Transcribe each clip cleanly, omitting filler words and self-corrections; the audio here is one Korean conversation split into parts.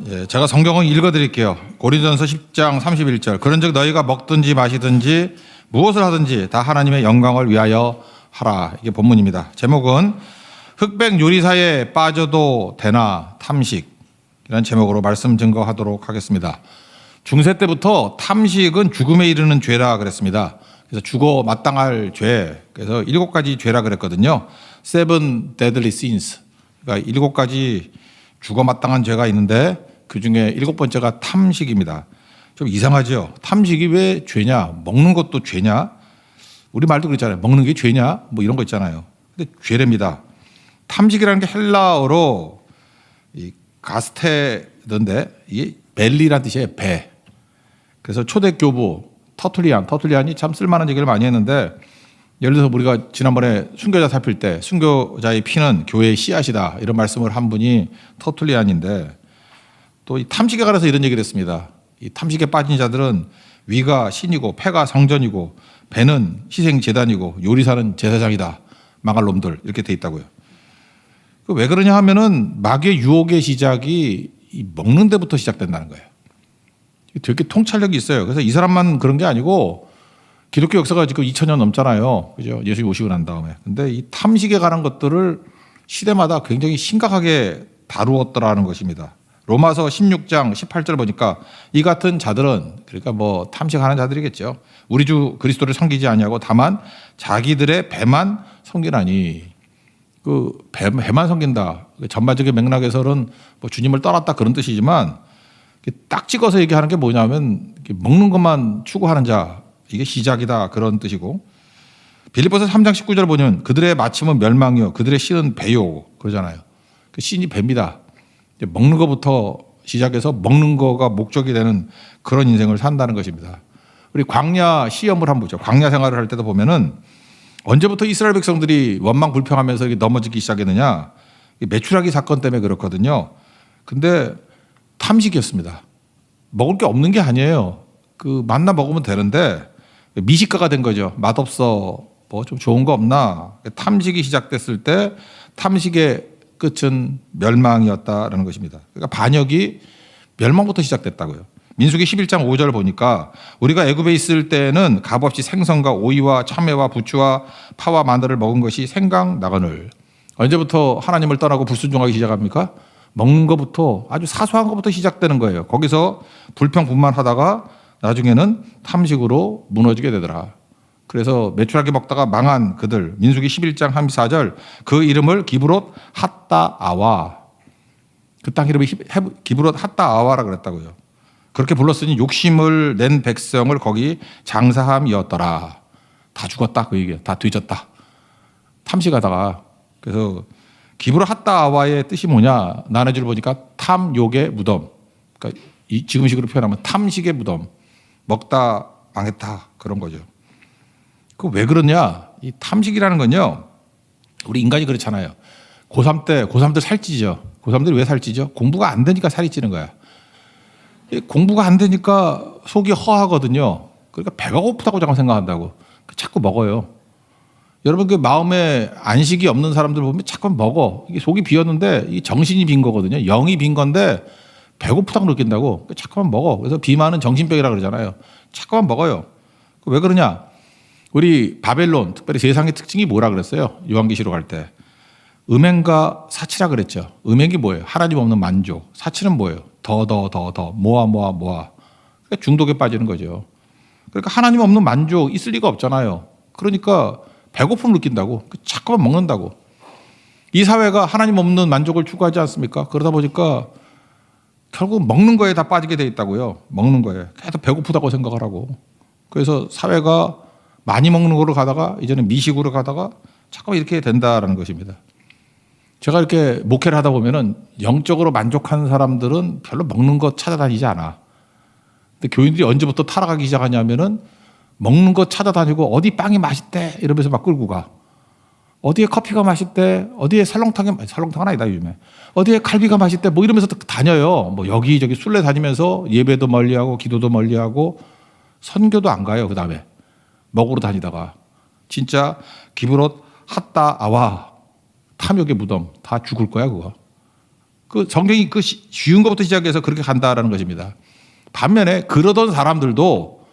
예, 제가 성경을 읽어드릴게요. 고린도전서 10장 31절. 그런즉 너희가 먹든지 마시든지 무엇을 하든지 다 하나님의 영광을 위하여 하라. 이게 본문입니다. 제목은 흑백 요리사에 빠져도 되나 탐식, 이런 제목으로 말씀 증거하도록 하겠습니다. 중세 때부터 탐식은 죽음에 이르는 죄라 그랬습니다. 그래서 죽어 마땅할 죄, 그래서 7가지 죄라 그랬거든요. Seven deadly sins. 그러니까 7가지 죽어 마땅한 죄가 있는데 그 중에 7번째가 탐식입니다. 좀 이상하죠? 탐식이 왜 죄냐? 먹는 것도 죄냐? 우리 말도 그렇잖아요. 먹는 게 죄냐? 뭐 이런 거 있잖아요. 근데 죄랍니다. 탐식이라는 게 헬라어로 이 가스테던데 이게 벨리라는 뜻이에요. 배. 그래서 초대 교부 터툴리안이 참 쓸만한 얘기를 많이 했는데, 예를 들어서 우리가 지난번에 순교자 살필 때 순교자의 피는 교회의 씨앗이다 이런 말씀을 한 분이 터툴리안인데, 또 이 탐식에 관해서 이런 얘기를 했습니다. 이 탐식에 빠진 자들은 위가 신이고 폐가 성전이고 배는 희생 제단이고 요리사는 제사장이다. 망할 놈들, 이렇게 돼 있다고요. 왜 그러냐 하면은 마귀의 유혹의 시작이 이 먹는 데부터 시작된다는 거예요. 되게 통찰력이 있어요. 그래서 이 사람만 그런 게 아니고 기독교 역사가 지금 2000년 넘잖아요. 그죠? 예수님이 오시고 난 다음에. 근데 이 탐식에 관한 것들을 시대마다 굉장히 심각하게 다루었더라는 것입니다. 로마서 16장 18절 보니까 이 같은 자들은, 그러니까 뭐 탐식하는 자들이겠죠. 우리 주 그리스도를 섬기지 아니하고 다만 자기들의 배만 섬기나니. 그 배만 섬긴다. 전반적인 맥락에서는 뭐 주님을 떠났다 그런 뜻이지만, 딱 찍어서 얘기하는 게 뭐냐면 먹는 것만 추구하는 자, 이게 시작이다 그런 뜻이고, 빌립보서 3장 19절 보면 그들의 마침은 멸망이요 그들의 씨는 배요 그러잖아요. 그 씨는 배입니다. 먹는 것부터 시작해서 먹는 거가 목적이 되는 그런 인생을 산다는 것입니다. 우리 광야 시험을 한번 보죠. 광야 생활을 할 때도 보면은 언제부터 이스라엘 백성들이 원망 불평하면서 넘어지기 시작했느냐, 메추라기 사건 때문에 그렇거든요. 근데 탐식이었습니다. 먹을 게 없는 게 아니에요. 그 만나 먹으면 되는데 미식가가 된 거죠. 맛없어, 뭐 좀 좋은 거 없나. 탐식이 시작됐을 때 탐식의 끝은 멸망이었다라는 것입니다. 그러니까 반역이 멸망부터 시작됐다고요. 민수기 11장 5절 보니까 우리가 애굽에 있을 때는 값없이 생선과 오이와 참외와 부추와 파와 마늘을 먹은 것이 생각나거늘. 언제부터 하나님을 떠나고 불순종하기 시작합니까? 먹는 것부터, 아주 사소한 것부터 시작되는 거예요. 거기서 불평불만하다가 나중에는 탐식으로 무너지게 되더라. 그래서 메추라기 먹다가 망한 그들, 민수기 11장 34절, 그 이름을 기브롯 핫다아와, 그 땅 이름이 기브롯 핫다아와라 그랬다고요. 그렇게 불렀으니 욕심을 낸 백성을 거기 장사함이었더라. 다 죽었다 그 얘기야. 다 뒤졌다. 탐식하다가. 그래서 기브롯 핫다아와의 뜻이 뭐냐, 나눠줄 보니까 탐욕의 무덤. 그러니까 지금식으로 표현하면 탐식의 무덤. 먹다 망했다 그런 거죠. 그 왜 그러냐? 이 탐식이라는 건요, 우리 인간이 그렇잖아요. 고3들 살찌죠. 고3들이 왜 살찌죠? 공부가 안 되니까 살이 찌는 거야. 공부가 안 되니까 속이 허하거든요. 그러니까 배가 고프다고 잠깐 생각한다고. 자꾸 먹어요. 여러분, 그 마음에 안식이 없는 사람들 보면 자꾸 먹어. 이게 속이 비었는데 이 정신이 빈 거거든요. 영이 빈 건데 배고프다고 느낀다고. 자꾸만 먹어. 그래서 비만은 정신병이라 그러잖아요. 자꾸만 먹어요. 왜 그러냐? 우리 바벨론, 특별히 세상의 특징이 뭐라 그랬어요? 요한계시록 갈 때. 음행과 사치라 그랬죠. 음행이 뭐예요? 하나님 없는 만족. 사치는 뭐예요? 더, 모아. 그러니까 중독에 빠지는 거죠. 그러니까 하나님 없는 만족 있을 리가 없잖아요. 그러니까 배고픔을 느낀다고. 자꾸만 먹는다고. 이 사회가 하나님 없는 만족을 추구하지 않습니까? 그러다 보니까 결국 먹는 거에 다 빠지게 돼 있다고요. 먹는 거에. 계속 배고프다고 생각을 하고. 그래서 사회가 많이 먹는 거로 가다가 이제는 미식으로 가다가 자꾸 이렇게 된다라는 것입니다. 제가 이렇게 목회를 하다 보면은 영적으로 만족한 사람들은 별로 먹는 거 찾아다니지 않아. 근데 교인들이 언제부터 타락하기 시작하냐면은 먹는 거 찾아다니고 어디 빵이 맛있대 이러면서 막 끌고 가. 어디에 커피가 맛있대, 어디에 설렁탕은 아니다 요즘에. 어디에 갈비가 맛있대 뭐 이러면서 다녀요. 뭐 여기저기 술래 다니면서 예배도 멀리하고 기도도 멀리하고 선교도 안 가요. 그 다음에 먹으러 다니다가 진짜 기브롯 핫다아와 탐욕의 무덤 다 죽을 거야 그거. 그 성경이 그 쉬운 것부터 시작해서 그렇게 간다라는 것입니다. 반면에 그러던 사람들도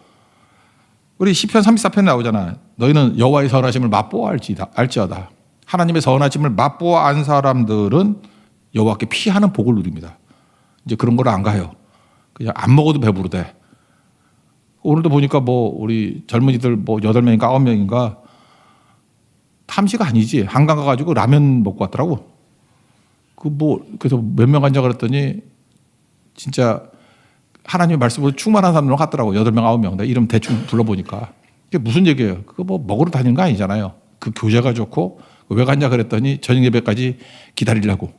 우리 시편 34편에 나오잖아. 너희는 여호와의 선하심을 맛보아 알지어다. 하나님의 선하심을 맛보아 안 사람들은 여호와께 피하는 복을 누립니다. 이제 그런 걸 안 가요. 그냥 안 먹어도 배부르대. 오늘도 보니까 뭐 우리 젊은이들 뭐 8명인가 9명인가 탐식 아니지. 한강 가가지고 라면 먹고 왔더라고. 그래서 몇 명 간자 그랬더니 진짜 하나님의 말씀으로 충만한 사람으로 갔더라고. 8명, 9명. 내 이름 대충 불러보니까. 그게 무슨 얘기예요? 그거 뭐 먹으러 다니는 거 아니잖아요. 그 교제가 좋고 왜 갔냐 그랬더니 저녁 예배까지 기다리려고.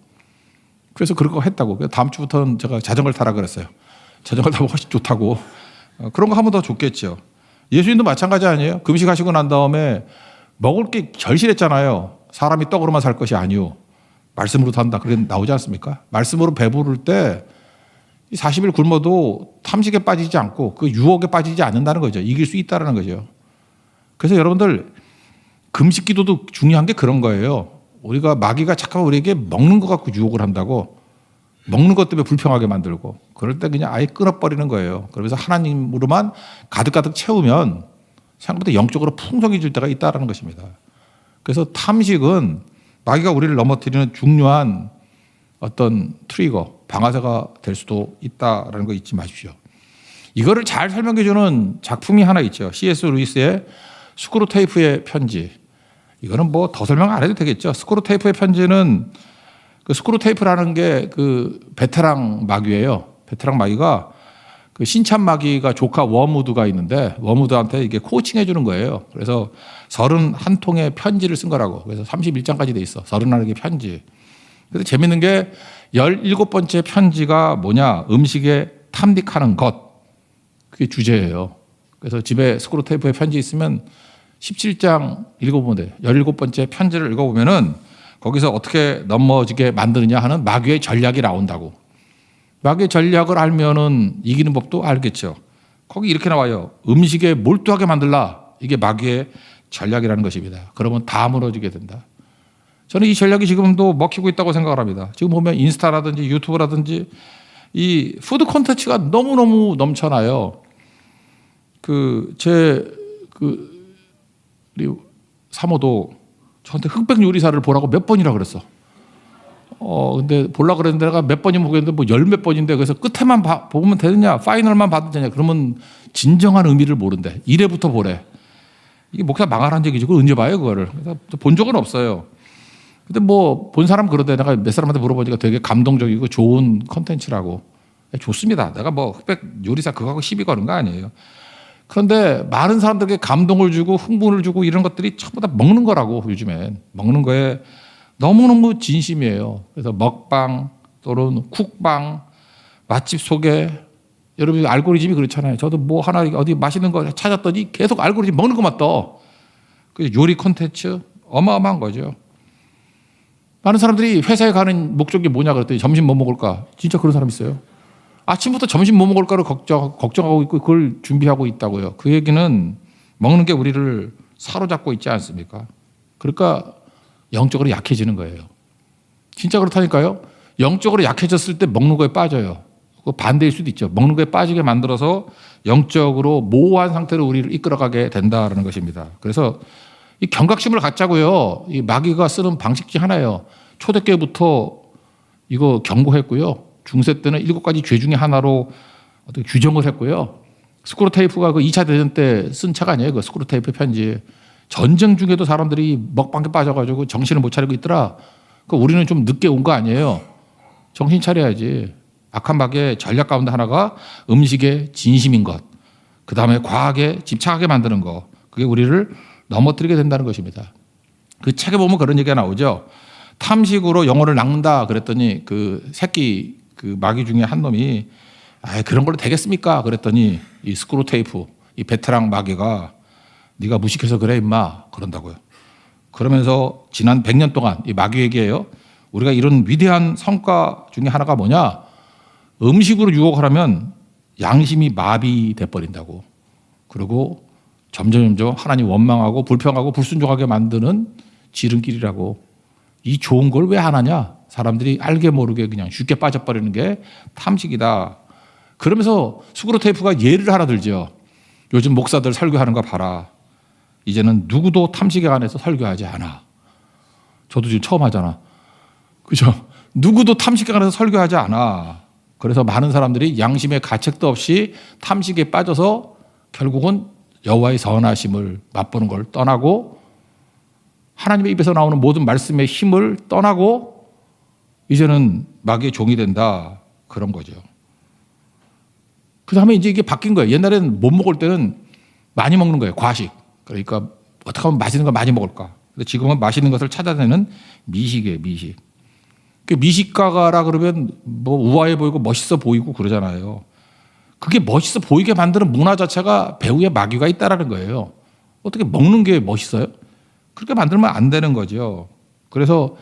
그래서 그런 거 했다고. 그래서 다음 주부터는 제가 자전거를 타라 그랬어요. 자전거를 타면 훨씬 좋다고. 그런 거 하면 더 좋겠죠. 예수님도 마찬가지 아니에요? 금식하시고 난 다음에 먹을 게 절실했잖아요. 사람이 떡으로만 살 것이 아니오. 말씀으로 산다. 그게 나오지 않습니까? 말씀으로 배부를 때 40일 굶어도 탐식에 빠지지 않고 그 유혹에 빠지지 않는다는 거죠. 이길 수 있다는 거죠. 그래서 여러분들 금식 기도도 중요한 게 그런 거예요. 우리가 마귀가 착하고 우리에게 먹는 것 갖고 유혹을 한다고 먹는 것 때문에 불평하게 만들고 그럴 때 그냥 아예 끊어버리는 거예요. 그러면서 하나님으로만 가득가득 채우면 생각보다 영적으로 풍성해질 때가 있다는 것입니다. 그래서 탐식은 마귀가 우리를 넘어뜨리는 중요한 어떤 트리거, 방아쇠가 될 수도 있다는 거 잊지 마십시오. 이거를 잘 설명해 주는 작품이 하나 있죠. C.S. 루이스의 스크루테이프의 편지. 이거는 뭐 더 설명 안 해도 되겠죠. 스크루테이프의 편지는 그 스크루테이프라는 게 그 베테랑 마귀예요. 베테랑 마귀가 그 신참 마귀가 조카 워무드가 있는데 워무드한테 이게 코칭해 주는 거예요. 그래서 31통의 편지를 쓴 거라고. 그래서 31장까지 돼 있어. 31개의 편지. 그래서 재밌는 게 17번째 편지가 뭐냐? 음식에 탐닉하는 것. 그게 주제예요. 그래서 집에 스크루테이프의 편지 있으면 17장 읽어보면 돼요. 17번째 편지를 읽어보면은 거기서 어떻게 넘어지게 만드느냐 하는 마귀의 전략이 나온다고. 마귀의 전략을 알면은 이기는 법도 알겠죠. 거기 이렇게 나와요. 음식에 몰두하게 만들라. 이게 마귀의 전략이라는 것입니다. 그러면 다 무너지게 된다. 저는 이 전략이 지금도 먹히고 있다고 생각을 합니다. 지금 보면 인스타라든지 유튜브라든지 이 푸드 콘텐츠가 너무너무 넘쳐나요. 우리 사모도 저한테 흑백 요리사를 보라고 몇 번이라 그랬어. 근데 보려고 그랬는데 내가 몇 번이면 보겠는데 뭐 열 몇 번인데 그래서 끝에만 보면 되느냐, 파이널만 봐도 되냐. 그러면 진정한 의미를 모른대. 1회부터 보래. 이게 목사 망하라는 얘기지. 그걸 언제 봐요, 그거를. 그래서 본 적은 없어요. 근데 뭐 본 사람 그러대. 내가 몇 사람한테 물어보니까 되게 감동적이고 좋은 컨텐츠라고. 좋습니다. 내가 뭐 흑백 요리사 그거하고 시비 거는 거 아니에요. 그런데 많은 사람들에게 감동을 주고 흥분을 주고 이런 것들이 전부 다 먹는 거라고. 요즘엔 먹는 거에 너무너무 진심이에요. 그래서 먹방 또는 쿡방, 맛집 소개. 여러분 알고리즘이 그렇잖아요. 저도 뭐 하나 어디 맛있는 거 찾았더니 계속 알고리즘 먹는 것만 떠. 그래서 요리 콘텐츠 어마어마한 거죠. 많은 사람들이 회사에 가는 목적이 뭐냐 그랬더니 점심 뭐 먹을까. 진짜 그런 사람 있어요. 아침부터 점심 뭐 먹을까를 걱정하고 있고 그걸 준비하고 있다고요. 그 얘기는 먹는 게 우리를 사로잡고 있지 않습니까? 그러니까 영적으로 약해지는 거예요. 진짜 그렇다니까요. 영적으로 약해졌을 때 먹는 거에 빠져요. 그 반대일 수도 있죠. 먹는 거에 빠지게 만들어서 영적으로 모호한 상태로 우리를 이끌어가게 된다는 것입니다. 그래서 이 경각심을 갖자고요. 이 마귀가 쓰는 방식 중 하나예요. 초대교부터 이거 경고했고요. 중세 때는 7가지 죄 중에 하나로 어떻게 규정을 했고요. 스크루테이프가 그 2차 대전 때 쓴 책 아니에요. 그 스크루테이프 편지. 전쟁 중에도 사람들이 먹방에 빠져가지고 정신을 못 차리고 있더라. 그 우리는 좀 늦게 온 거 아니에요. 정신 차려야지. 악한 마귀의 전략 가운데 하나가 음식의 진심인 것. 그 다음에 과학에 집착하게 만드는 것. 그게 우리를 넘어뜨리게 된다는 것입니다. 그 책에 보면 그런 얘기가 나오죠. 탐식으로 영혼을 낚는다 그랬더니 그 새끼 그 마귀 중에 한 놈이 그런 걸로 되겠습니까? 그랬더니 이 스크루테이프, 이 베테랑 마귀가 네가 무식해서 그래 임마 그런다고요. 그러면서 지난 100년 동안 이 마귀 얘기예요. 우리가 이런 위대한 성과 중에 하나가 뭐냐? 음식으로 유혹하려면 양심이 마비돼 버린다고. 그리고 점점 하나님 원망하고 불평하고 불순종하게 만드는 지름길이라고. 이 좋은 걸 왜 안 하냐? 사람들이 알게 모르게 그냥 쉽게 빠져버리는 게 탐식이다. 그러면서 스크루테이프가 예를 하나 들죠. 요즘 목사들 설교하는 거 봐라. 이제는 누구도 탐식에 관해서 설교하지 않아. 저도 지금 처음 하잖아. 그죠? 누구도 탐식에 관해서 설교하지 않아. 그래서 많은 사람들이 양심의 가책도 없이 탐식에 빠져서 결국은 여호와의 선하심을 맛보는 걸 떠나고 하나님의 입에서 나오는 모든 말씀의 힘을 떠나고 이제는 마귀의 종이 된다. 그런 거죠. 그 다음에 이제 이게 바뀐 거예요. 옛날에는 못 먹을 때는 많이 먹는 거예요. 과식. 그러니까 어떻게 하면 맛있는 거 많이 먹을까. 근데 지금은 맛있는 것을 찾아내는 미식이에요. 미식. 그 미식가라 그러면 뭐 우아해 보이고 멋있어 보이고 그러잖아요. 그게 멋있어 보이게 만드는 문화 자체가 배후에 마귀가 있다라는 거예요. 어떻게 먹는 게 멋있어요? 그렇게 만들면 안 되는 거죠. 그래서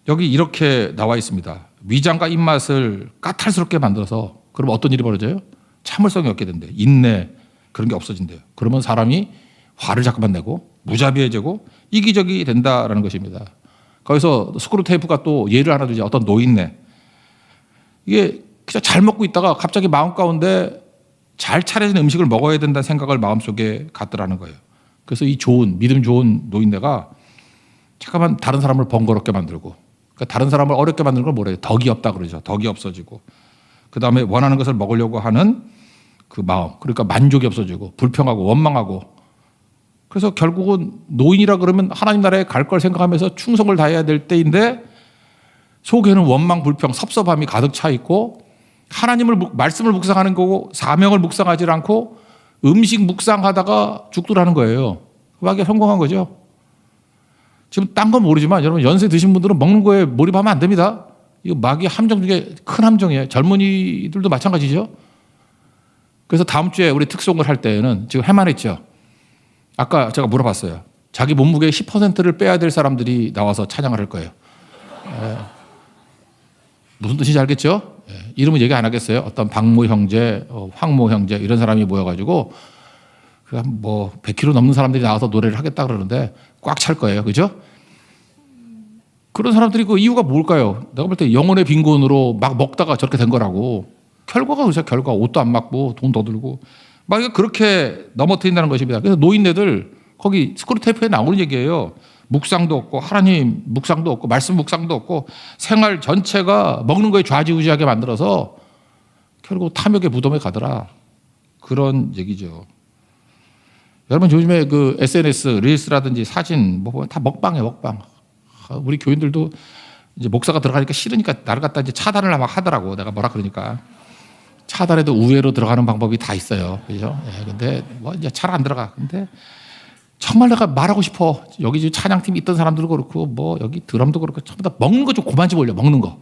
여기 이렇게 나와 있습니다. 위장과 입맛을 까탈스럽게 만들어서 그럼 어떤 일이 벌어져요? 참을성이 없게 된대요. 인내 그런 게 없어진대요. 그러면 사람이 화를 자꾸만 내고 무자비해지고 이기적이 된다라는 것입니다. 거기서 스크루테이프가 또 예를 하나 들죠. 어떤 노인네. 이게 그냥 잘 먹고 있다가 갑자기 마음 가운데 잘 차려진 음식을 먹어야 된다는 생각을 마음속에 갖더라는 거예요. 그래서 이 좋은 믿음 좋은 노인네가 잠깐만 다른 사람을 번거롭게 만들고 그러니까 다른 사람을 어렵게 만드는 걸 뭐래요? 덕이 없다 그러죠. 덕이 없어지고 그다음에 원하는 것을 먹으려고 하는 그 마음 그러니까 만족이 없어지고 불평하고 원망하고 그래서 결국은 노인이라 그러면 하나님 나라에 갈 걸 생각하면서 충성을 다해야 될 때인데 속에는 원망, 불평, 섭섭함이 가득 차 있고 하나님을 말씀을 묵상하는 거고 사명을 묵상하지 않고 음식 묵상하다가 죽더라는 거예요. 마귀가 성공한 거죠. 지금 딴 건 모르지만 여러분 연세 드신 분들은 먹는 거에 몰입하면 안 됩니다. 이거 마귀 함정 중에 큰 함정이에요. 젊은이들도 마찬가지죠. 그래서 다음 주에 우리 특송을 할 때는 지금 해만했죠. 아까 제가 물어봤어요. 자기 몸무게의 10%를 빼야 될 사람들이 나와서 찬양을 할 거예요. 무슨 뜻인지 알겠죠? 이름은 얘기 안 하겠어요. 어떤 박모 형제, 황모 형제 이런 사람이 모여가지고 뭐 100kg 넘는 사람들이 나와서 노래를 하겠다 그러는데 꽉 찰 거예요. 그죠? 그런 사람들이 그 이유가 뭘까요? 내가 볼 때 영혼의 빈곤으로 막 먹다가 저렇게 된 거라고. 결과가 그죠. 결과 옷도 안 맞고 돈 더 들고 막 그렇게 넘어뜨린다는 것입니다. 그래서 노인네들 거기 스크루테이프에 나오는 얘기예요. 묵상도 없고 하나님 묵상도 없고 말씀 묵상도 없고 생활 전체가 먹는 거에 좌지우지하게 만들어서 결국 탐욕의 무덤에 가더라. 그런 얘기죠. 여러분 요즘에 그 SNS 릴스라든지 사진 뭐 보면 다 먹방이에요. 먹방. 우리 교인들도 이제 목사가 들어가니까 싫으니까 나를 갖다 이제 차단을 막 하더라고. 내가 뭐라 그러니까. 차단해도 우회로 들어가는 방법이 다 있어요. 그죠? 예, 근데 뭐 이제 잘 안 들어가. 근데 정말 내가 말하고 싶어. 여기 지금 찬양팀 있던 사람들도 그렇고 뭐 여기 드럼도 그렇고 전부 다 먹는 거 좀 그만 좀 올려. 먹는 거.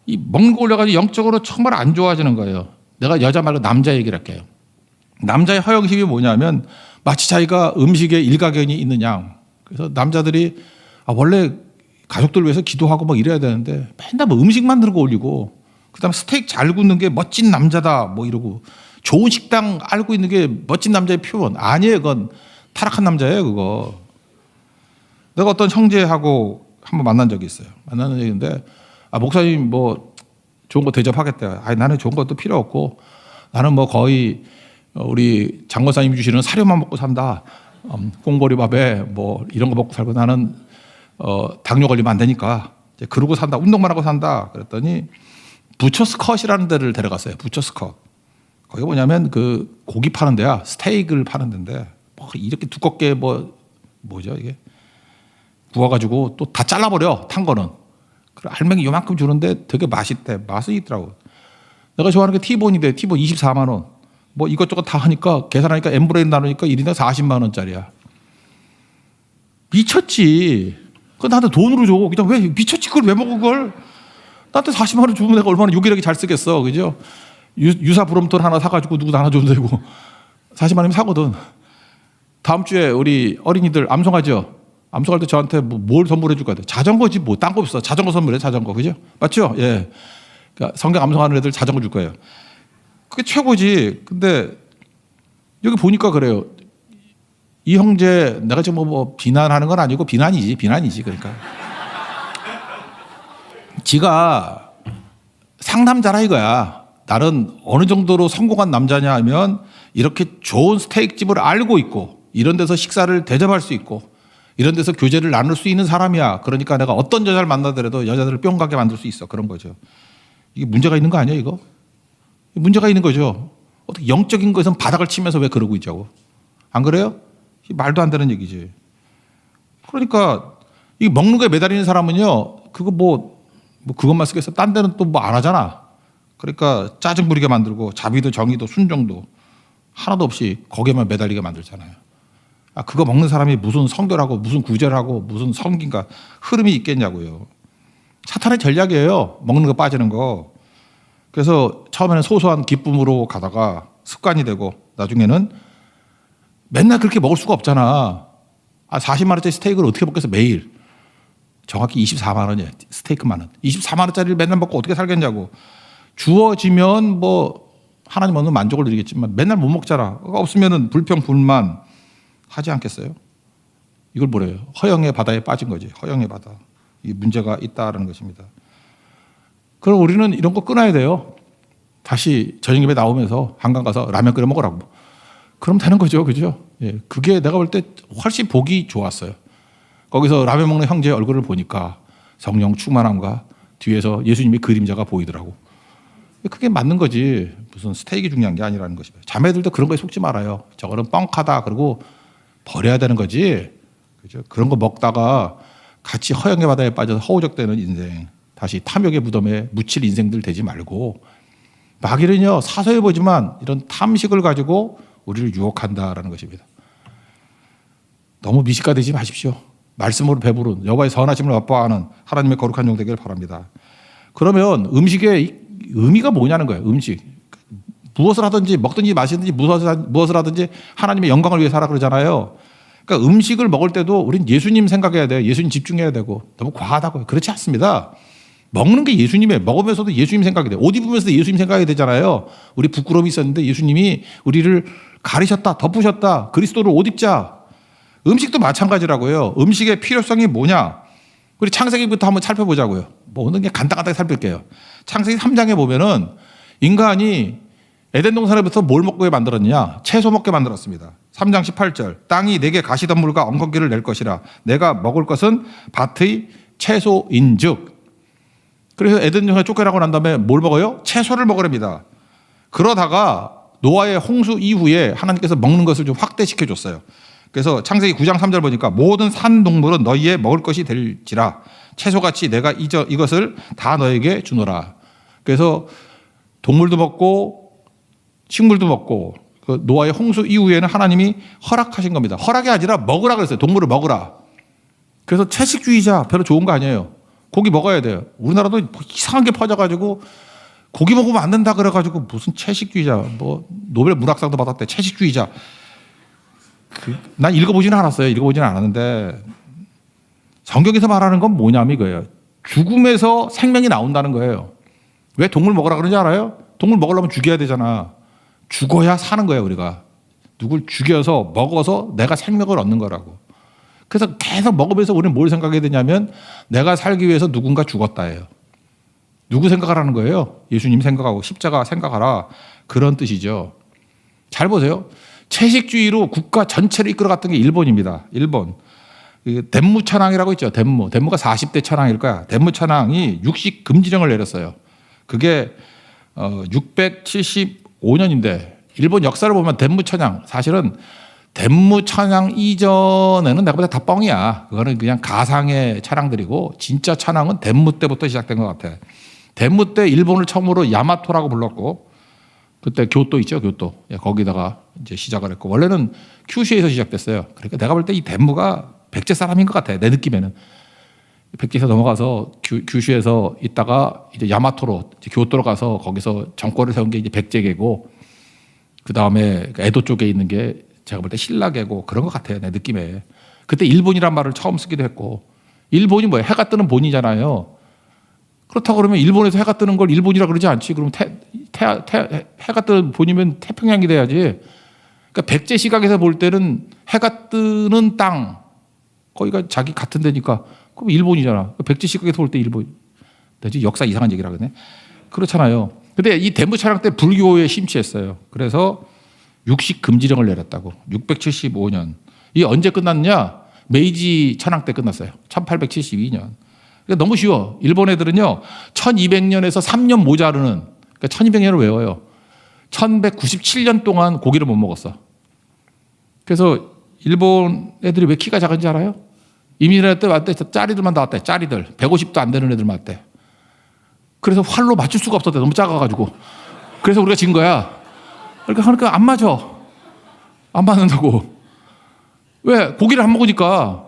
이 먹는 거 올려가지고 영적으로 정말 안 좋아지는 거예요. 내가 여자 말고 남자 얘기를 할게요. 남자의 허영심이 뭐냐면 마치 자기가 음식에 일가견이 있는 양. 그래서 남자들이 원래 가족들 위해서 기도하고 막 이래야 되는데 맨날 뭐 음식 만드는 거 올리고 그다음에 스테이크 잘 굽는 게 멋진 남자다 뭐 이러고 좋은 식당 알고 있는 게 멋진 남자의 표현 아니에요. 그건 타락한 남자예요. 그거. 내가 어떤 형제하고 한번 만난 적이 있어요. 만나는 적인데 목사님 뭐 좋은 거 대접하겠대요. 나는 좋은 것도 필요 없고 나는 뭐 거의 우리 장모사님 주시는 사료만 먹고 산다. 꽁보리밥에 뭐 이런 거 먹고 살고 나는 당뇨 걸리면 안 되니까 이제 그러고 산다. 운동만 하고 산다. 그랬더니 부처스컷이라는 데를 데려갔어요. 부처스컷. 거기 뭐냐면 그 고기 파는 데야. 스테이크를 파는 데인데 뭐 이렇게 두껍게 뭐죠 이게 구워가지고 또 다 잘라버려. 탄 거는. 그래 알맹이 요만큼 주는데 되게 맛있대. 맛이 있더라고. 내가 좋아하는 게 티본인데 티본 24만 원. 뭐 이것저것 다 하니까 계산하니까 N분의 1 나누니까 1인당 40만 원짜리야. 미쳤지. 그거 나한테 돈으로 줘. 그냥 왜 미쳤지 그걸 왜 먹어 그걸. 나한테 40만 원 주면 내가 얼마나 요기력이 잘 쓰겠어. 그죠? 유사 브롬톤 하나 사가지고 누구 하나 줘도 되고 40만 원이면 사거든. 다음 주에 우리 어린이들 암송하죠. 암송할 때 저한테 뭘 선물해 줄 거야? 자전거지 뭐 딴 거 없어. 자전거 선물해 자전거. 그죠? 맞죠? 예. 그러니까 성경 암송하는 애들 자전거 줄 거예요. 그게 최고지. 근데 여기 보니까 그래요. 이 형제 내가 지금 뭐 비난하는 건 아니고 비난이지 그러니까. 지가 상남자라 이거야. 나는 어느 정도로 성공한 남자냐 하면 이렇게 좋은 스테이크집을 알고 있고 이런 데서 식사를 대접할 수 있고 이런 데서 교제를 나눌 수 있는 사람이야. 그러니까 내가 어떤 여자를 만나더라도 여자들을 뿅 가게 만들 수 있어. 그런 거죠. 이게 문제가 있는 거 아니야 이거? 문제가 있는 거죠. 어떻게 영적인 것은 바닥을 치면서 왜 그러고 있자고. 안 그래요? 말도 안 되는 얘기지. 그러니까 이 먹는 거에 매달리는 사람은요. 그거 뭐 그것만 쓰겠어. 딴 데는 또 뭐 안 하잖아. 그러니까 짜증 부리게 만들고 자비도 정의도 순종도 하나도 없이 거기에만 매달리게 만들잖아요. 아, 그거 먹는 사람이 무슨 성결하고 무슨 구절하고 무슨 성긴가 흐름이 있겠냐고요. 사탄의 전략이에요. 먹는 거 빠지는 거. 그래서 처음에는 소소한 기쁨으로 가다가 습관이 되고 나중에는 맨날 그렇게 먹을 수가 없잖아. 아, 40만 원짜리 스테이크를 어떻게 먹겠어 매일. 정확히 24만 원이에요. 스테이크만 원. 24만 원짜리를 맨날 먹고 어떻게 살겠냐고. 주어지면 뭐 하나님 얻는 만족을 드리겠지만 맨날 못 먹잖아. 없으면은 불평 불만 하지 않겠어요? 이걸 뭐래요? 허영의 바다에 빠진 거지. 허영의 바다. 이 문제가 있다라는 것입니다. 그럼 우리는 이런 거 끊어야 돼요. 다시 저녁 예배 나오면서 한강 가서 라면 끓여 먹으라고. 그럼 되는 거죠. 그죠? 예. 그게 내가 볼 때 훨씬 보기 좋았어요. 거기서 라면 먹는 형제의 얼굴을 보니까 성령 충만함과 뒤에서 예수님의 그림자가 보이더라고. 그게 맞는 거지. 무슨 스테이크 중요한 게 아니라는 것이죠. 자매들도 그런 거에 속지 말아요. 저거는 뻥카다. 그러고 버려야 되는 거지. 그죠? 그런 거 먹다가 같이 허영의 바다에 빠져서 허우적대는 인생, 다시 탐욕의 무덤에 묻힐 인생들 되지 말고 마귀는요 사소해 보지만 이런 탐식을 가지고 우리를 유혹한다라는 것입니다. 너무 미식가되지 마십시오. 말씀으로 배부른 여호와의 선하심을 맛보아하는 하나님의 거룩한 종 되기를 바랍니다. 그러면 음식의 의미가 뭐냐는 거예요. 음식. 무엇을 하든지 먹든지 마시든지 무엇을 하든지 하나님의 영광을 위해 살아 그러잖아요. 그러니까 음식을 먹을 때도 우린 예수님 생각해야 돼요. 예수님 집중해야 되고 너무 과하다고요. 그렇지 않습니다. 먹는 게 예수님이에요. 먹으면서도 예수님 생각이 돼요. 옷 입으면서도 예수님 생각이 되잖아요. 우리 부끄러움이 있었는데 예수님이 우리를 가리셨다, 덮으셨다. 그리스도를 옷 입자. 음식도 마찬가지라고요. 음식의 필요성이 뭐냐? 우리 창세기부터 한번 살펴보자고요. 뭐 어느 게 간단하게 살필게요. 창세기 3장에 보면은 인간이 에덴 동산에부터 뭘 먹게 만들었느냐? 채소 먹게 만들었습니다. 3장 18절. 땅이 내게 가시덤불과 엉겅퀴를 낼 것이라. 내가 먹을 것은 밭의 채소인즉. 그래서 에덴 동산에 쫓겨나고 난 다음에 뭘 먹어요? 채소를 먹으랍니다. 그러다가 노아의 홍수 이후에 하나님께서 먹는 것을 좀 확대시켜 줬어요. 그래서 창세기 9장 3절 보니까 모든 산 동물은 너희의 먹을 것이 될지라 채소같이 내가 이것을 다 너에게 주노라. 그래서 동물도 먹고 식물도 먹고 그 노아의 홍수 이후에는 하나님이 허락하신 겁니다. 허락이 아니라 먹으라 그랬어요. 동물을 먹으라. 그래서 채식주의자 별로 좋은 거 아니에요. 고기 먹어야 돼요. 우리나라도 이상한 게 퍼져가지고 고기 먹으면 안 된다 그래가지고 무슨 채식주의자 뭐 노벨 문학상도 받았대. 채식주의자. 난 읽어보지는 않았어요. 읽어보지는 않았는데 성경에서 말하는 건 뭐냐면 이거예요. 죽음에서 생명이 나온다는 거예요. 왜 동물 먹으라 그러는지 알아요? 동물 먹으려면 죽여야 되잖아. 죽어야 사는 거예요. 우리가. 누굴 죽여서 먹어서 내가 생명을 얻는 거라고. 그래서 계속 먹으면서 우리는 뭘 생각해야 되냐면 내가 살기 위해서 누군가 죽었다예요. 누구 생각하라는 거예요? 예수님 생각하고 십자가 생각하라. 그런 뜻이죠. 잘 보세요. 채식주의로 국가 전체를 이끌어갔던 게 일본입니다. 일본. 덴무천황이라고 있죠. 덴무가 40대 천황일 거야. 덴무천황이 육식 금지령을 내렸어요. 그게 675년인데 일본 역사를 보면 덴무천황 사실은 덴무천황 이전에는 내가 볼 때 다 뻥이야. 그거는 그냥 가상의 천황들이고 진짜 천황은 덴무 때부터 시작된 것 같아. 덴무 때 일본을 처음으로 야마토라고 불렀고 그때 교토 있죠, 교토. 거기다가 이제 시작을 했고 원래는 큐슈에서 시작됐어요. 그러니까 내가 볼 때 이 덴무가 백제 사람인 것 같아. 내 느낌에는 백제에서 넘어가서 규슈에서 있다가 이제 야마토로 이제 교토로 가서 거기서 정권을 세운 게 이제 백제계고 그 다음에 에도 쪽에 있는 게 제가 볼 때 신라계고 그런 것 같아요. 내 느낌에. 그때 일본이란 말을 처음 쓰기도 했고 일본이 뭐예요? 해가 뜨는 본이잖아요. 그렇다고 그러면 일본에서 해가 뜨는 걸 일본이라 그러지 않지. 그럼 해가 뜨는 본이면 태평양이 돼야지. 그러니까 백제 시각에서 볼 때는 해가 뜨는 땅 거기가 자기 같은 데니까 그럼 일본이잖아. 백제 시각에서 볼 때 일본. 내가 역사 이상한 얘기를 하거든요. 그렇잖아요. 근데 이 대무 찬양 때 불교에 심취했어요. 그래서 육식 금지령을 내렸다고. 675년. 이게 언제 끝났냐? 메이지 천황 때 끝났어요. 1872년. 그러니까 너무 쉬워. 일본 애들은요, 1200년에서 3년 모자르는, 그러니까 1200년을 외워요. 1197년 동안 고기를 못 먹었어. 그래서 일본 애들이 왜 키가 작은지 알아요? 이민할 때 왔대. 짜리들만 나왔대. 짜리들. 150도 안 되는 애들만 왔대. 그래서 활로 맞출 수가 없었대. 너무 작아가지고. 그래서 우리가 진 거야. 그러니까 안 맞아. 안 맞는다고. 왜? 고기를 안 먹으니까.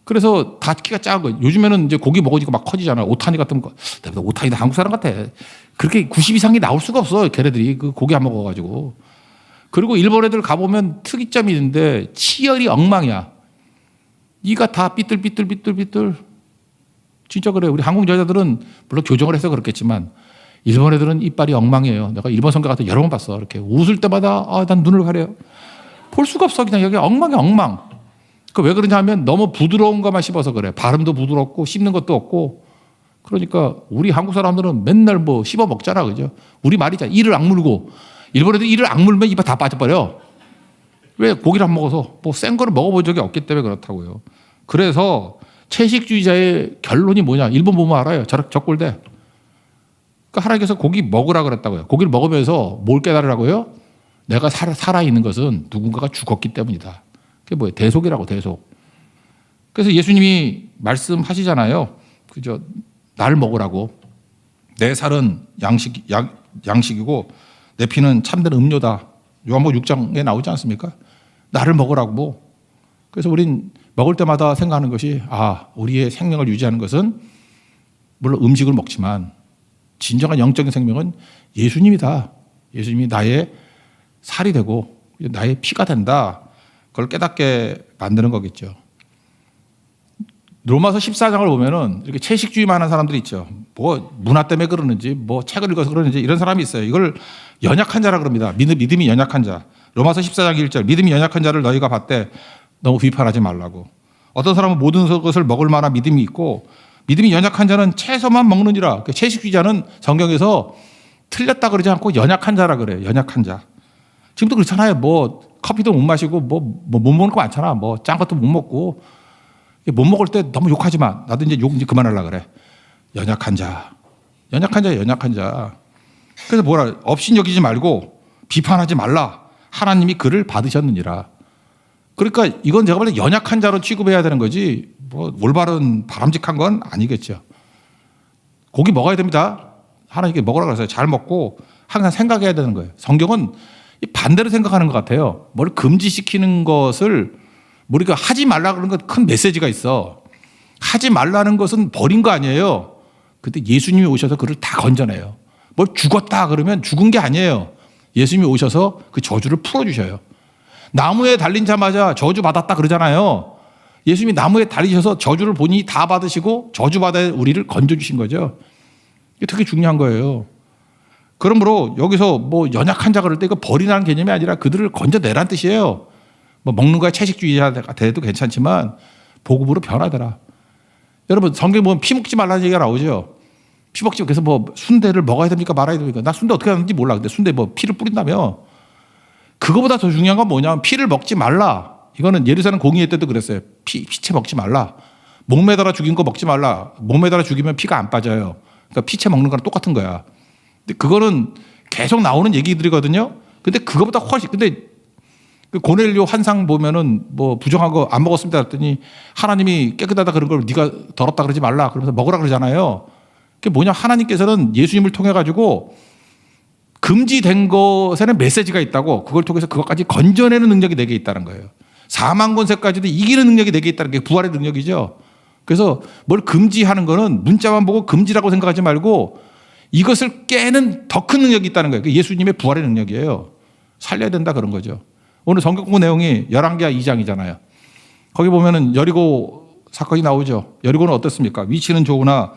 그래서 다 키가 작은 거예요. 요즘에는 이제 고기 먹으니까 막 커지잖아요. 오타니 같은 거. 내가 오타니 다 한국 사람 같아. 그렇게 90 이상이 나올 수가 없어. 걔네들이 그 고기 안 먹어가지고. 그리고 일본 애들 가보면 특이점이 있는데 치열이 엉망이야. 이가 다 삐뚤. 진짜 그래요. 우리 한국 여자들은 물론 교정을 해서 그렇겠지만 일본 애들은 이빨이 엉망이에요. 내가 일본 성가 같은 여러 번 봤어. 이렇게 웃을 때마다 난 눈을 가려요. 볼 수가 없어. 그냥 여기 엉망이야, 엉망. 그 왜 그러냐 하면 너무 부드러운 것만 씹어서 그래. 발음도 부드럽고 씹는 것도 없고. 그러니까 우리 한국 사람들은 맨날 뭐 씹어 먹잖아. 그죠? 우리 말이잖아. 이를 악물고. 일본 애들 이를 악물면 입에 다 빠져버려. 왜? 고기를 안 먹어서. 뭐 센 거를 먹어본 적이 없기 때문에 그렇다고요. 그래서 채식주의자의 결론이 뭐냐. 일본 보면 알아요. 저 꼴대. 그러니까 하나님께서 고기 먹으라 그랬다고요. 고기를 먹으면서 뭘 깨달으라고요? 내가 살아있는 것은 누군가가 죽었기 때문이다. 그게 뭐예요? 대속이라고, 대속. 그래서 예수님이 말씀하시잖아요. 그죠? 날 먹으라고. 내 살은 양식이고 내 피는 참된 음료다. 요한복음 6장에 나오지 않습니까? 나를 먹으라고. 그래서 우린 먹을 때마다 생각하는 것이 우리의 생명을 유지하는 것은 물론 음식을 먹지만 진정한 영적인 생명은 예수님이다. 예수님이 나의 살이 되고 나의 피가 된다. 그걸 깨닫게 만드는 거겠죠. 로마서 14장을 보면은 이렇게 채식주의만 하는 사람들이 있죠. 뭐 문화 때문에 그러는지 뭐 책을 읽어서 그러는지 이런 사람이 있어요. 이걸 연약한 자라 그럽니다. 믿음이 연약한 자. 로마서 14장 1절. 믿음이 연약한 자를 너희가 봤대. 너무 비판하지 말라고. 어떤 사람은 모든 것을 먹을 만한 믿음이 있고 믿음이 연약한 자는 채소만 먹느니라. 채식주의자는 성경에서 틀렸다 그러지 않고 연약한 자라 그래요. 연약한 자. 지금도 그렇잖아요. 뭐 커피도 못 마시고 뭐 못 먹는 거 많잖아. 뭐 짠 것도 못 먹고 못 먹을 때 너무 욕하지 마. 나도 이제 욕 그만하려고 그래. 연약한 자. 연약한 자. 그래서 뭐라 업신여기지 말고 비판하지 말라. 하나님이 그를 받으셨느니라. 그러니까 이건 제가 볼 때 연약한 자로 취급해야 되는 거지 뭐 올바른 바람직한 건 아니겠죠. 고기 먹어야 됩니다. 하나님께 먹으라고 해서 잘 먹고 항상 생각해야 되는 거예요. 성경은 반대로 생각하는 것 같아요. 뭘 금지시키는 것을 우리가 하지 말라 그러는 건 큰 메시지가 있어. 하지 말라는 것은 버린 거 아니에요. 그때 예수님이 오셔서 그를 다 건져내요. 뭘 죽었다 그러면 죽은 게 아니에요. 예수님이 오셔서 그 저주를 풀어주셔요. 나무에 달린 자마자 저주 받았다 그러잖아요. 예수님이 나무에 달리셔서 저주를 본인이 다 받으시고 저주받아 우리를 건져주신 거죠. 이게 되게 중요한 거예요. 그러므로 여기서 뭐 연약한 자 그럴 때 이거 버리라는 개념이 아니라 그들을 건져내라는 뜻이에요. 뭐 먹는 거야 채식주의자가 돼도 괜찮지만 복음으로 변화되라. 여러분 성경 보면 피 먹지 말라는 얘기가 나오죠. 피 먹지 그래서 뭐 순대를 먹어야 됩니까 말아야 됩니까? 나 순대 어떻게 하는지 몰라. 근데 순대 뭐 피를 뿌린다며. 그거보다 더 중요한 건 뭐냐면 피를 먹지 말라. 이거는 예루살렘 공의회 때도 그랬어요. 피채 먹지 말라. 목 매달아 죽인 거 먹지 말라. 목 매달아 죽이면 피가 안 빠져요. 그러니까 피채 먹는 거랑 똑같은 거야. 근데 그거는 계속 나오는 얘기들이거든요. 근데 그거보다 훨씬 근데 그 고넬료 환상 보면은 뭐 부정한 거 안 먹었습니다 그랬더니 하나님이 깨끗하다 그런 걸 네가 더럽다 그러지 말라 그러면서 먹으라 그러잖아요. 그게 뭐냐 하나님께서는 예수님을 통해 가지고 금지된 것에는 메시지가 있다고 그걸 통해서 그것까지 건져내는 능력이 내게 있다는 거예요. 사망 권세까지도 이기는 능력이 내게 있다는 게 부활의 능력이죠. 그래서 뭘 금지하는 거는 문자만 보고 금지라고 생각하지 말고 이것을 깨는 더 큰 능력이 있다는 거예요. 예수님의 부활의 능력이에요. 살려야 된다 그런 거죠. 오늘 성경 공부 내용이 열왕기하 2장이잖아요. 거기 보면은 여리고 사건이 나오죠. 여리고는 어떻습니까? 위치는 좋으나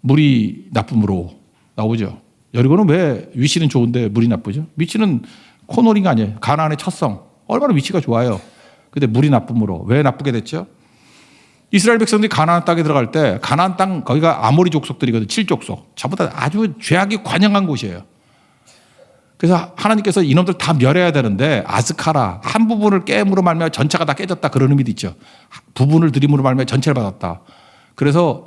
물이 나쁨으로 나오죠. 여리고는 왜 위치는 좋은데 물이 나쁘죠? 위치는 코너링 아니에요. 가나안의 첫성. 얼마나 위치가 좋아요. 근데 물이 나쁨으로 왜 나쁘게 됐죠? 이스라엘 백성들이 가나안 땅에 들어갈 때 가나안 땅 거기가 아모리 족속들이거든. 7족속. 전부 다 아주 죄악이 관영한 곳이에요. 그래서 하나님께서 이놈들 다 멸해야 되는데 아스카라 한 부분을 깨므로 말미암아 전체가 다 깨졌다 그런 의미도 있죠. 부분을 들임으로 말미암아 전체를 받았다. 그래서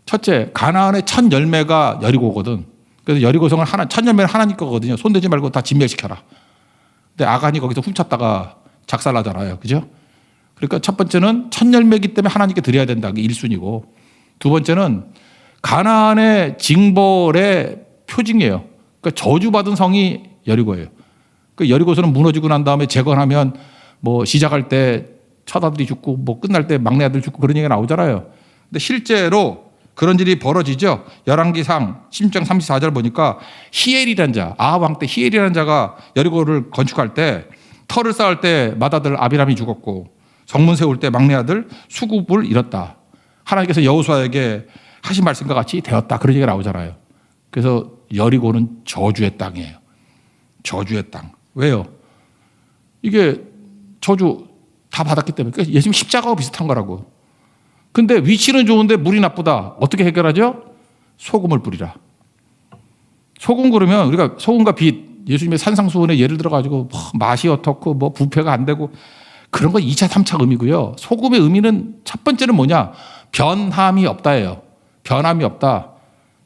첫째 가나안의 첫 열매가 여리고거든. 그래서 여리고성을 첫 열매는 하나님 거거든요. 손대지 말고 다 진멸시켜라. 근데 아간이 거기서 훔쳤다가 작살나잖아요. 그죠? 그러니까 첫 번째는 첫 열매이기 때문에 하나님께 드려야 된다. 그게 1순위고. 두 번째는 가나안의 징벌의 표징이에요. 그러니까 저주받은 성이 여리고예요. 그 여리고서는 무너지고 난 다음에 재건하면 뭐 시작할 때 첫 아들이 죽고 뭐 끝날 때 막내 아들 죽고 그런 얘기가 나오잖아요. 근데 실제로 그런 일이 벌어지죠. 열왕기상 16장 34절 보니까 히엘이라는 자, 아합 왕 때 히엘이라는 자가 여리고를 건축할 때 터를 쌓을 때 맏아들 아비람이 죽었고 성문 세울 때 막내 아들 수굽을 잃었다. 하나님께서 여호수아에게 하신 말씀과 같이 되었다. 그런 얘기가 나오잖아요. 그래서 여리고는 저주의 땅이에요. 저주의 땅. 왜요? 이게 저주 다 받았기 때문에. 예수님 십자가와 비슷한 거라고. 근데 위치는 좋은데 물이 나쁘다. 어떻게 해결하죠? 소금을 뿌리라. 소금 그러면 우리가 소금과 빛, 예수님의 산상수훈에 예를 들어가지고 뭐 맛이 어떻고 뭐 부패가 안 되고 그런 건 2차, 3차 의미고요. 소금의 의미는 첫 번째는 뭐냐? 변함이 없다예요. 변함이 없다.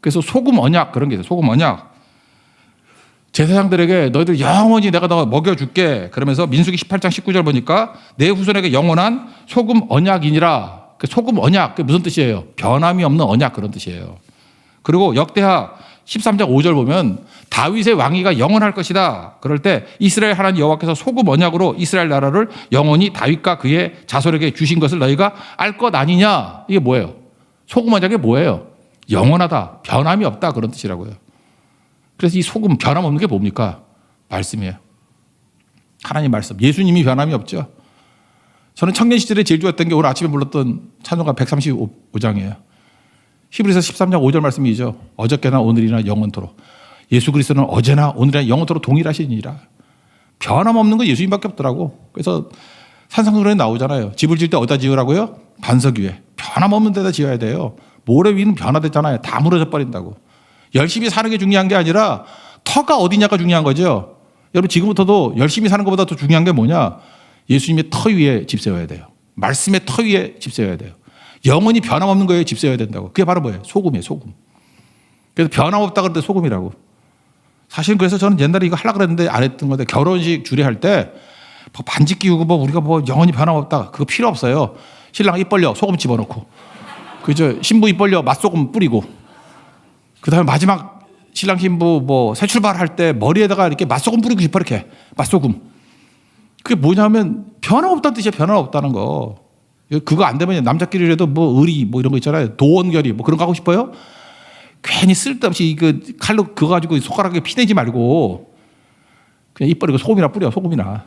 그래서 소금 언약 그런 게 있어요. 소금 언약. 제사장들에게 너희들 영원히 내가 너 먹여줄게. 그러면서 민수기 18장 19절 보니까 내 후손에게 영원한 소금 언약이니라. 그 소금 언약 그게 무슨 뜻이에요? 변함이 없는 언약 그런 뜻이에요. 그리고 역대하 13장 5절 보면 다윗의 왕위가 영원할 것이다. 그럴 때 이스라엘 하나님 여호와께서 소금 언약으로 이스라엘 나라를 영원히 다윗과 그의 자손에게 주신 것을 너희가 알 것 아니냐. 이게 뭐예요? 소금 언약이 뭐예요? 영원하다. 변함이 없다. 그런 뜻이라고요. 그래서 이 소금 변함 없는 게 뭡니까? 말씀이에요. 하나님 말씀. 예수님이 변함이 없죠. 저는 청년 시절에 제일 좋아했던 게 오늘 아침에 불렀던 찬송가 135장이에요. 히브리서 13장 5절 말씀이죠. 어저께나 오늘이나 영원토록. 예수 그리스도는 어제나 오늘이나 영원토록 동일하시니라. 변함없는 건 예수님밖에 없더라고. 그래서 산상수훈에 나오잖아요. 집을 지을 때 어디다 지으라고요? 반석 위에. 변함없는 데다 지어야 돼요. 모래 위는 변화됐잖아요. 다 무너져 버린다고. 열심히 사는 게 중요한 게 아니라 터가 어디냐가 중요한 거죠. 여러분 지금부터도 열심히 사는 것보다 더 중요한 게 뭐냐? 예수님의 터 위에 집 세워야 돼요. 말씀의 터 위에 집 세워야 돼요. 영원히 변함없는 거에 집 세워야 된다고. 그게 바로 뭐예요? 소금이에요. 소금. 그래서 변함없다 그럴 때 소금이라고. 사실 그래서 저는 옛날에 이거 하려고 그랬는데 안 했던 건데 결혼식 주례할 때 반지 끼우고 뭐 우리가 뭐 영원히 변함없다. 그거 필요 없어요. 신랑 입 벌려 소금 집어넣고 그죠? 신부 입 벌려 맛소금 뿌리고 그다음에 마지막 신랑 신부 뭐 새 출발할 때 머리에다가 이렇게 맛소금 뿌리고 싶어 이렇게 맛소금. 그게 뭐냐면 변함없다는 뜻이야. 변함없다는 거. 그거 안 되면 남자끼리라도 뭐 의리 뭐 이런 거 있잖아요. 도원결이 뭐 그런 거 하고 싶어요? 괜히 쓸데없이 그 칼로 그거 가지고 손가락에 피내지 말고 그냥 입 버리고 소금이나 뿌려. 소금이나.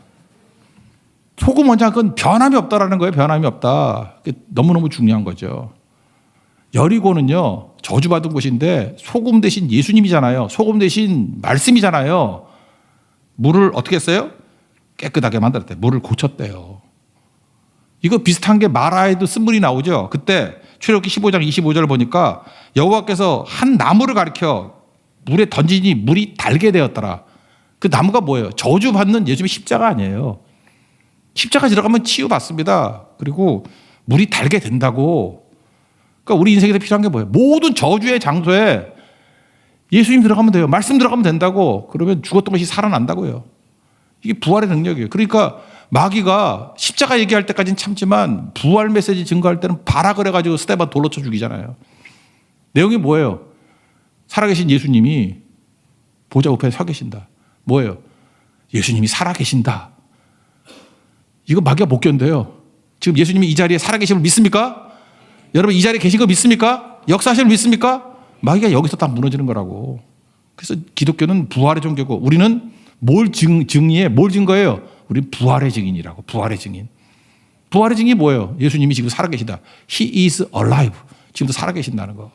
소금 원작은 변함이 없다라는 거예요. 변함이 없다. 너무너무 중요한 거죠. 여리고는요 저주받은 곳인데 소금 대신 예수님이잖아요. 소금 대신 말씀이잖아요. 물을 어떻게 했어요? 깨끗하게 만들었대요. 물을 고쳤대요. 이거 비슷한 게 마라에도 쓴물이 나오죠. 그때 출애굽기 15장 25절 보니까 여호와께서 한 나무를 가리켜 물에 던지니 물이 달게 되었더라. 그 나무가 뭐예요? 저주받는 예수님의 십자가 아니에요. 십자가 들어가면 치유받습니다. 그리고 물이 달게 된다고. 그러니까 우리 인생에서 필요한 게 뭐예요? 모든 저주의 장소에 예수님 들어가면 돼요. 말씀 들어가면 된다고. 그러면 죽었던 것이 살아난다고요. 이게 부활의 능력이에요. 그러니까 마귀가 십자가 얘기할 때까지는 참지만 부활 메시지 증거할 때는 발악을 해가지고 스테반 돌로 쳐 죽이잖아요. 내용이 뭐예요? 살아계신 예수님이 보좌 우편에 서 계신다. 뭐예요? 예수님이 살아계신다. 이거 마귀가 못 견뎌요. 지금 예수님이 이 자리에 살아계심을 믿습니까? 여러분 이 자리에 계신 거 믿습니까? 역사하심을 믿습니까? 마귀가 여기서 다 무너지는 거라고. 그래서 기독교는 부활의 종교고 우리는 뭘 증의해? 뭘 증거해요? 우리는 부활의 증인이라고. 부활의 증인. 부활의 증인이 뭐예요? 예수님이 지금 살아계시다. He is alive. 지금도 살아계신다는 거.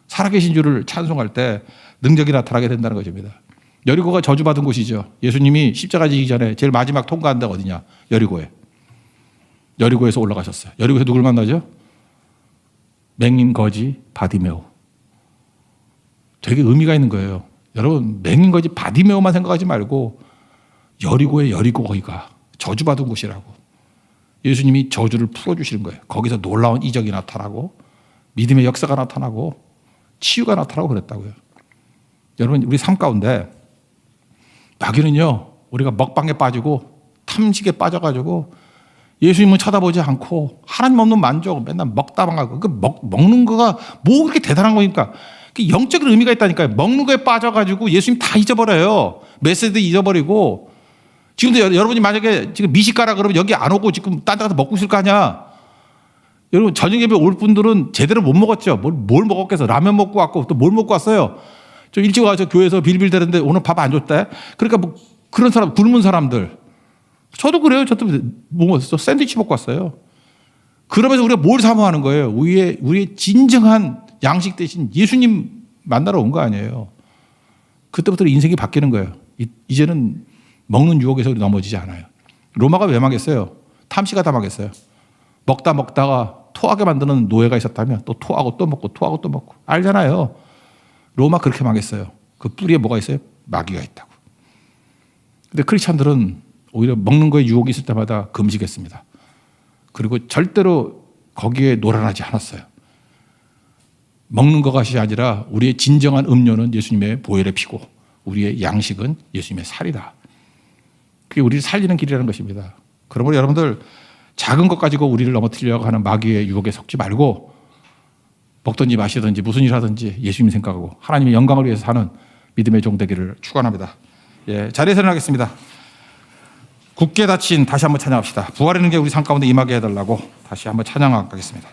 살아계신 줄을 찬송할 때 능력이 나타나게 된다는 것입니다. 여리고가 저주받은 곳이죠. 예수님이 십자가 지기 전에 제일 마지막 통과한 데가 어디냐? 여리고에. 여리고에서 올라가셨어요. 여리고에서 누굴 만나죠? 맹인 거지 바디메오. 되게 의미가 있는 거예요. 여러분 맹인 거지 바디메오만 생각하지 말고 여리고의 여리고 거기가 저주받은 곳이라고. 예수님이 저주를 풀어주시는 거예요. 거기서 놀라운 이적이 나타나고 믿음의 역사가 나타나고 치유가 나타나고 그랬다고요. 여러분 우리 삶 가운데 마귀는요 우리가 먹방에 빠지고 탐식에 빠져가지고 예수님은 쳐다보지 않고 하나님 없는 만족 맨날 먹다방하고 먹는 거가 뭐 그렇게 대단한 거니까 영적인 의미가 있다니까요. 먹는 거에 빠져가지고 예수님 다 잊어버려요. 메시지도 잊어버리고 지금도 여러분이 만약에 지금 미식가라 그러면 여기 안 오고 지금 딴 데 가서 먹고 있을 거 아니야. 여러분 저녁 예배 올 분들은 제대로 못 먹었죠. 뭘 먹었겠어. 라면 먹고 왔고 또 뭘 먹고 왔어요. 좀 일찍 와서 교회에서 빌빌대는데 오늘 밥 안 줬대. 그러니까 뭐 그런 사람 굶은 사람들. 저도 그래요. 저도 뭐 먹었어. 샌드위치 먹고 왔어요. 그러면서 우리가 뭘 사모하는 거예요. 우리의 진정한 양식 대신 예수님 만나러 온 거 아니에요. 그때부터 인생이 바뀌는 거예요. 이제는 먹는 유혹에서 넘어지지 않아요. 로마가 왜 망했어요? 탐시가 다 망했어요. 먹다가 토하게 만드는 노예가 있었다면 또 토하고 또 먹고 토하고 또 먹고. 알잖아요. 로마 그렇게 망했어요. 그 뿌리에 뭐가 있어요? 마귀가 있다고. 근데 크리스찬들은 오히려 먹는 거에 유혹이 있을 때마다 금식했습니다. 그리고 절대로 거기에 노란하지 않았어요. 먹는 것이 아니라 우리의 진정한 음료는 예수님의 보혈의 피고 우리의 양식은 예수님의 살이다. 그게 우리를 살리는 길이라는 것입니다. 그러므로 여러분들 작은 것 가지고 우리를 넘어뜨리려고 하는 마귀의 유혹에 속지 말고 먹든지 마시든지 무슨 일 하든지 예수님 생각하고 하나님의 영광을 위해서 사는 믿음의 종 되기를 축원합니다. 예, 자리에서 일어나겠습니다. 굳게 닫힌 다시 한번 찬양합시다. 부활하는 게 우리 삶 가운데 임하게 해달라고 다시 한번 찬양하겠습니다.